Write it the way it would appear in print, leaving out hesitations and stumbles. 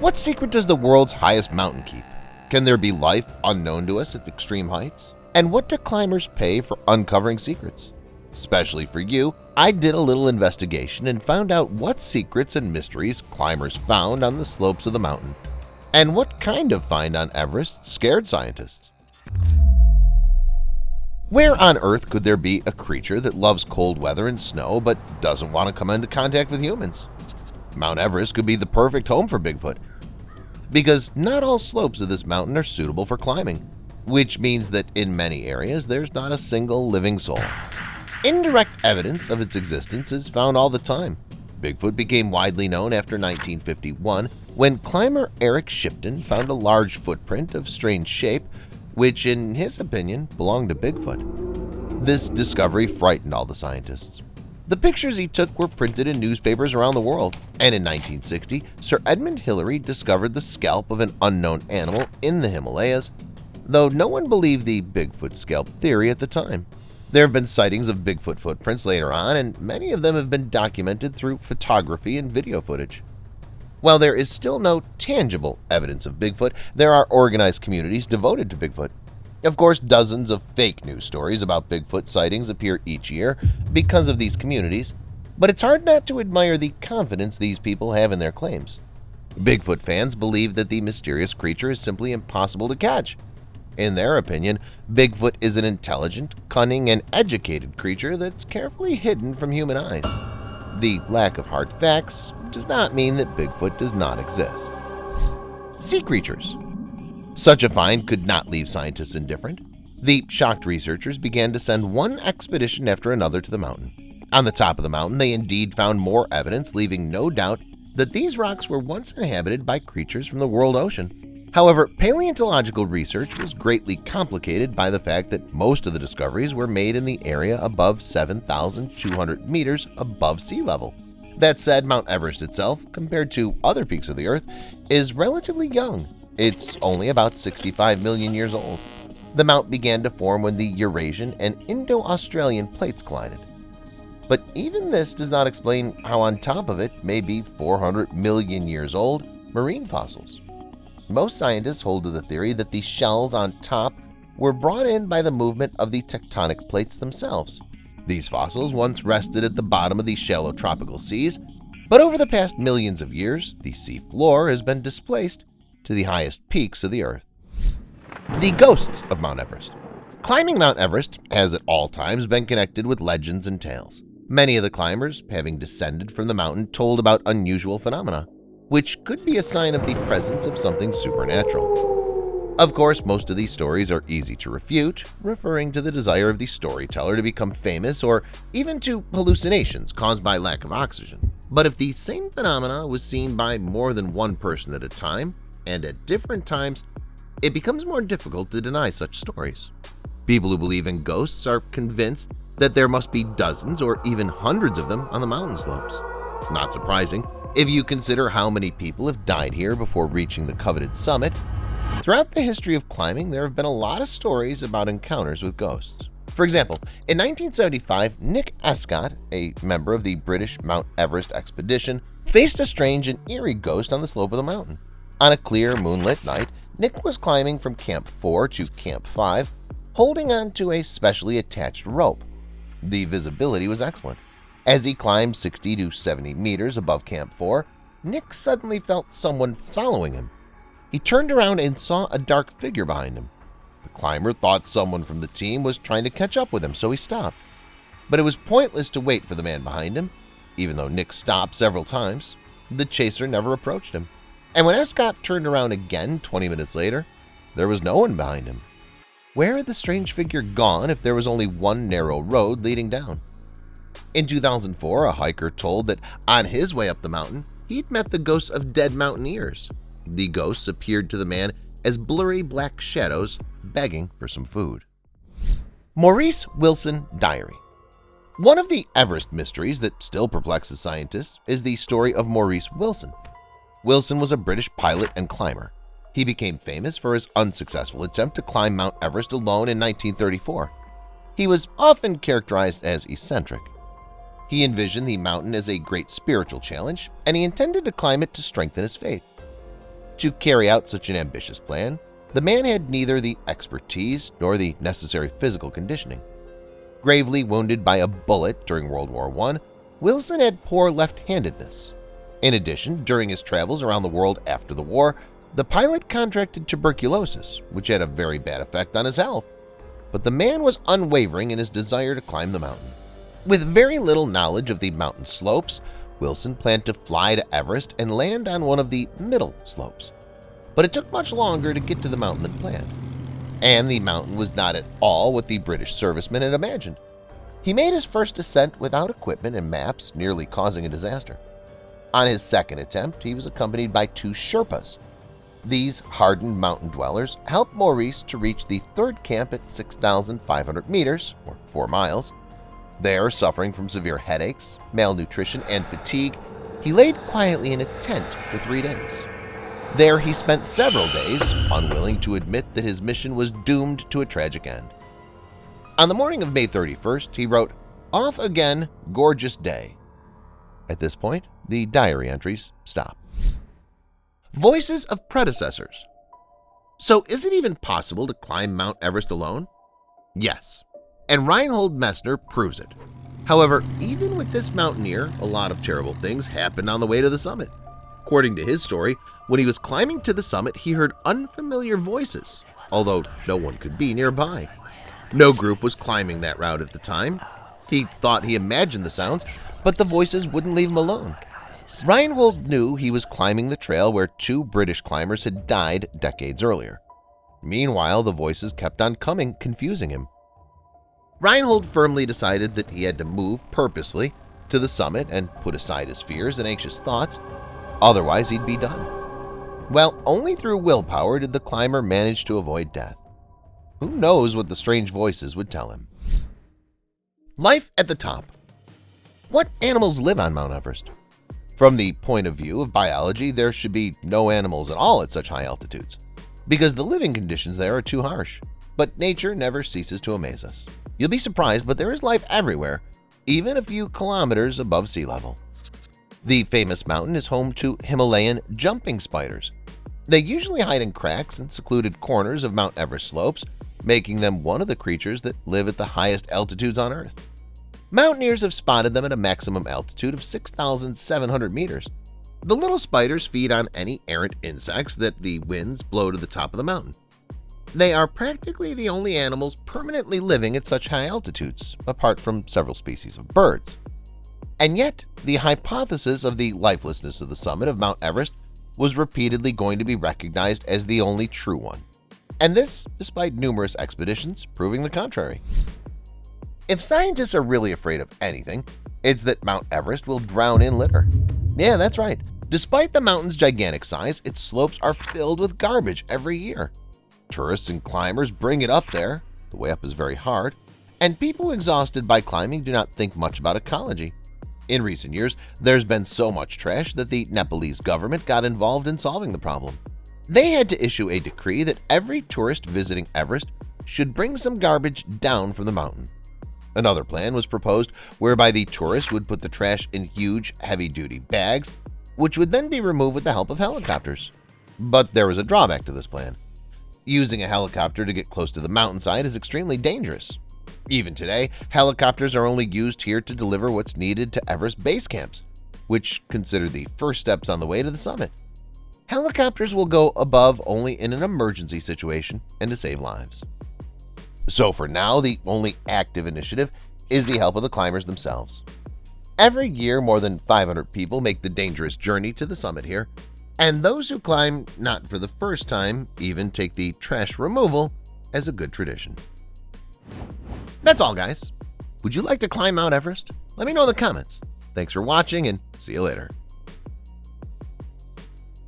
What secret does the world's highest mountain keep? Can there be life unknown to us at extreme heights? And what do climbers pay for uncovering secrets? Especially for you, I did a little investigation and found out what secrets and mysteries climbers found on the slopes of the mountain, and what kind of find on Everest scared scientists. Where on Earth could there be a creature that loves cold weather and snow but doesn't want to come into contact with humans? Mount Everest could be the perfect home for Bigfoot, because not all slopes of this mountain are suitable for climbing, which means that in many areas there's not a single living soul. Indirect evidence of its existence is found all the time. Bigfoot became widely known after 1951 when climber Eric Shipton found a large footprint of strange shape which, in his opinion, belonged to Bigfoot. This discovery frightened all the scientists. The pictures he took were printed in newspapers around the world, and in 1960, Sir Edmund Hillary discovered the scalp of an unknown animal in the Himalayas, though no one believed the Bigfoot scalp theory at the time. There have been sightings of Bigfoot footprints later on, and many of them have been documented through photography and video footage. While there is still no tangible evidence of Bigfoot, there are organized communities devoted to Bigfoot. Of course, dozens of fake news stories about Bigfoot sightings appear each year because of these communities, but it's hard not to admire the confidence these people have in their claims. Bigfoot fans believe that the mysterious creature is simply impossible to catch. In their opinion, Bigfoot is an intelligent, cunning, and educated creature that's carefully hidden from human eyes. The lack of hard facts does not mean that Bigfoot does not exist. Sea creatures. Such a find could not leave scientists indifferent. The shocked researchers began to send one expedition after another to the mountain. On the top of the mountain, they indeed found more evidence, leaving no doubt that these rocks were once inhabited by creatures from the world ocean. However, paleontological research was greatly complicated by the fact that most of the discoveries were made in the area above 7,200 meters above sea level. That said, Mount Everest itself, compared to other peaks of the Earth, is relatively young. It's only about 65 million years old. The mount began to form when the Eurasian and Indo-Australian plates collided. But even this does not explain how on top of it may be 400 million years old marine fossils. Most scientists hold to the theory that the shells on top were brought in by the movement of the tectonic plates themselves. These fossils once rested at the bottom of the shallow tropical seas, but over the past millions of years, the sea floor has been displaced to the highest peaks of the Earth. The ghosts of Mount Everest. Climbing Mount Everest has at all times been connected with legends and tales. Many of the climbers, having descended from the mountain, told about unusual phenomena, which could be a sign of the presence of something supernatural. Of course, most of these stories are easy to refute, referring to the desire of the storyteller to become famous or even to hallucinations caused by lack of oxygen. But if the same phenomena was seen by more than one person at a time, and at different times, it becomes more difficult to deny such stories. People who believe in ghosts are convinced that there must be dozens or even hundreds of them on the mountain slopes. Not surprising if you consider how many people have died here before reaching the coveted summit. Throughout the history of climbing, there have been a lot of stories about encounters with ghosts. For example, in 1975, Nick Escott, a member of the British Mount Everest expedition, faced a strange and eerie ghost on the slope of the mountain. On a clear, moonlit night, Nick was climbing from Camp 4 to Camp 5, holding on to a specially attached rope. The visibility was excellent. As he climbed 60 to 70 meters above Camp 4, Nick suddenly felt someone following him. He turned around and saw a dark figure behind him. The climber thought someone from the team was trying to catch up with him, so he stopped. But it was pointless to wait for the man behind him. Even though Nick stopped several times, the chaser never approached him. And when Escott turned around again 20 minutes later, there was no one behind him. Where had the strange figure gone if there was only one narrow road leading down? In 2004, a hiker told that on his way up the mountain, he'd met the ghosts of dead mountaineers. The ghosts appeared to the man as blurry black shadows begging for some food. Maurice Wilson Diary. One of the Everest mysteries that still perplexes scientists is the story of Maurice Wilson. Wilson was a British pilot and climber. He became famous for his unsuccessful attempt to climb Mount Everest alone in 1934. He was often characterized as eccentric. He envisioned the mountain as a great spiritual challenge, and he intended to climb it to strengthen his faith. To carry out such an ambitious plan, the man had neither the expertise nor the necessary physical conditioning. Gravely wounded by a bullet during World War I, Wilson had poor left-handedness. In addition, during his travels around the world after the war, the pilot contracted tuberculosis, which had a very bad effect on his health. But the man was unwavering in his desire to climb the mountain. With very little knowledge of the mountain slopes, Wilson planned to fly to Everest and land on one of the middle slopes. But it took much longer to get to the mountain than planned. And the mountain was not at all what the British serviceman had imagined. He made his first ascent without equipment and maps, nearly causing a disaster. On his second attempt, he was accompanied by 2 Sherpas. These hardened mountain dwellers helped Maurice to reach the third camp at 6,500 meters, or 4 miles. There, suffering from severe headaches, malnutrition, and fatigue, he laid quietly in a tent for 3 days. There he spent several days, unwilling to admit that his mission was doomed to a tragic end. On the morning of May 31st, he wrote, "Off again, gorgeous day." At this point, the diary entries stop. Voices of predecessors. So is it even possible to climb Mount Everest alone? Yes, and Reinhold Messner proves it. However, even with this mountaineer, a lot of terrible things happened on the way to the summit. According to his story, when he was climbing to the summit, he heard unfamiliar voices, although no one could be nearby. No group was climbing that route at the time. He thought he imagined the sounds, but the voices wouldn't leave him alone. Reinhold knew he was climbing the trail where 2 British climbers had died decades earlier. Meanwhile, the voices kept on coming, confusing him. Reinhold firmly decided that he had to move purposely to the summit and put aside his fears and anxious thoughts. Otherwise, he'd be done. Well, only through willpower did the climber manage to avoid death. Who knows what the strange voices would tell him? Life at the top. What animals live on Mount Everest? From the point of view of biology, there should be no animals at all at such high altitudes, because the living conditions there are too harsh. But nature never ceases to amaze us. You'll be surprised, but there is life everywhere, even a few kilometers above sea level. The famous mountain is home to Himalayan jumping spiders. They usually hide in cracks and secluded corners of Mount Everest slopes, making them one of the creatures that live at the highest altitudes on Earth. Mountaineers have spotted them at a maximum altitude of 6,700 meters. The little spiders feed on any errant insects that the winds blow to the top of the mountain. They are practically the only animals permanently living at such high altitudes, apart from several species of birds. And yet, the hypothesis of the lifelessness of the summit of Mount Everest was repeatedly going to be recognized as the only true one. And this, despite numerous expeditions proving the contrary. If scientists are really afraid of anything, it's that Mount Everest will drown in litter. Yeah, that's right. Despite the mountain's gigantic size, its slopes are filled with garbage every year. Tourists and climbers bring it up there. The way up is very hard. And people exhausted by climbing do not think much about ecology. In recent years, there's been so much trash that the Nepalese government got involved in solving the problem. They had to issue a decree that every tourist visiting Everest should bring some garbage down from the mountain. Another plan was proposed whereby the tourists would put the trash in huge, heavy-duty bags, which would then be removed with the help of helicopters. But there was a drawback to this plan. Using a helicopter to get close to the mountainside is extremely dangerous. Even today, helicopters are only used here to deliver what's needed to Everest base camps, which consider the first steps on the way to the summit. Helicopters will go above only in an emergency situation and to save lives. So for now, the only active initiative is the help of the climbers themselves. Every year, more than 500 people make the dangerous journey to the summit here, and those who climb not for the first time even take the trash removal as a good tradition. That's all, guys. Would you like to climb Mount Everest? Let me know in the comments. Thanks for watching and see you later.